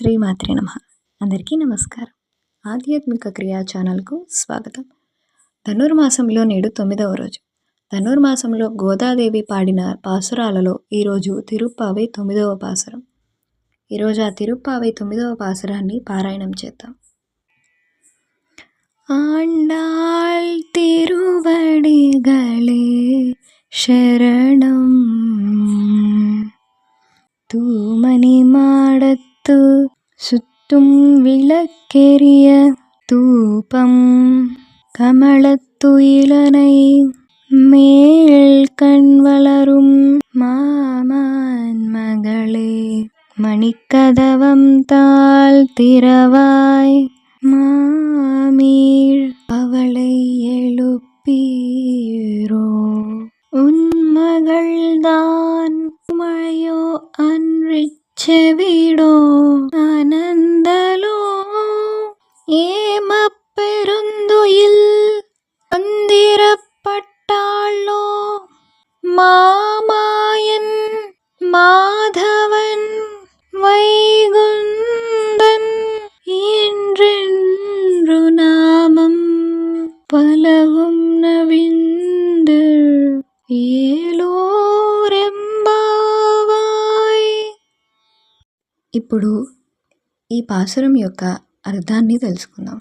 శ్రీమాత్రే నమః. అందరికీ నమస్కారం. ఆధ్యాత్మిక క్రియా ఛానల్కు స్వాగతం. ధనుర్మాసంలో నేడు 9వ రోజు. ధనుర్మాసంలో గోదాదేవి పాడిన పాసురాలలో ఈరోజు తిరుప్పావై 9వ పాసురం. ఈరోజు ఆ తిరుప్పావై 9వ పాసురాన్ని పారాయణం చేద్దాం. ఆండాళ్ తిరువడిగళే శరణం தூமணி மாடத்து சுத்தும் விளக்கெரிய தூபம் கமலத்துயிலனை மேல் கண் வளரும் மாமான் மகளே மணிக்கதவம் தாழ் திறவாய் மாமீழ் அவளை எழுப்பீரோ உன் மகள்தான் மழையோ அன்றிச்செவிடோ ஆனந்தலோ ஏமப்பெருந்துயில் மந்திரப்பட்டாளோ மாமாயன் மாதவன் வைகுந்தன் என்றென்று நாமம் பலவும் நவிந்து ఏలోరెంబావాయ్. ఇప్పుడు ఈ పాసురం యొక్క అర్థాన్ని తెలుసుకుందాం.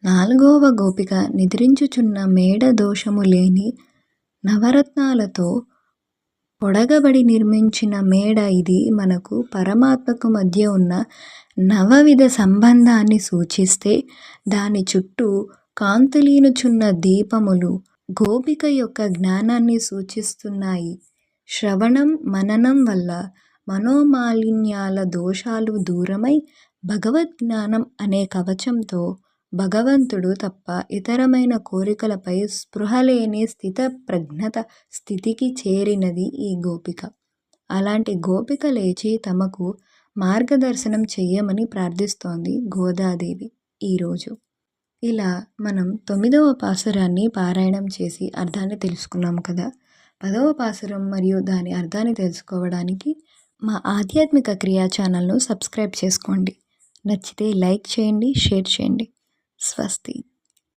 4వ గోపిక నిద్రించుచున్న మేడ దోషము లేని నవరత్నాలతో పొడగబడి నిర్మించిన మేడ. ఇది మనకు పరమాత్మకు మధ్య ఉన్న నవవిధ సంబంధాన్ని సూచిస్తే దాని చుట్టూ కాంతులీనుచున్న దీపములు గోపిక యొక్క జ్ఞానాన్ని సూచిస్తున్నాయి. శ్రవణం మననం వల్ల మనోమాలిన్యాల దోషాలు దూరమై భగవద్జ్ఞానం అనే కవచంతో భగవంతుడు తప్ప ఇతరమైన కోరికలపై స్పృహలేని స్థిత ప్రజ్ఞత స్థితికి చేరినది ఈ గోపిక. అలాంటి గోపిక లేచి తమకు మార్గదర్శనం చెయ్యమని ప్రార్థిస్తోంది గోదాదేవి ఈరోజు. ఇలా మనం 9వ పాసురాన్ని పారాయణం చేసి అర్థాన్ని తెలుసుకున్నాము కదా. 10వ పాసురం మరియు దాని అర్థాన్ని తెలుసుకోవడానికి మా ఆధ్యాత్మిక క్రియా ఛానల్ను సబ్స్క్రైబ్ చేసుకోండి. నచ్చితే లైక్ చేయండి, షేర్ చేయండి. స్వస్తి.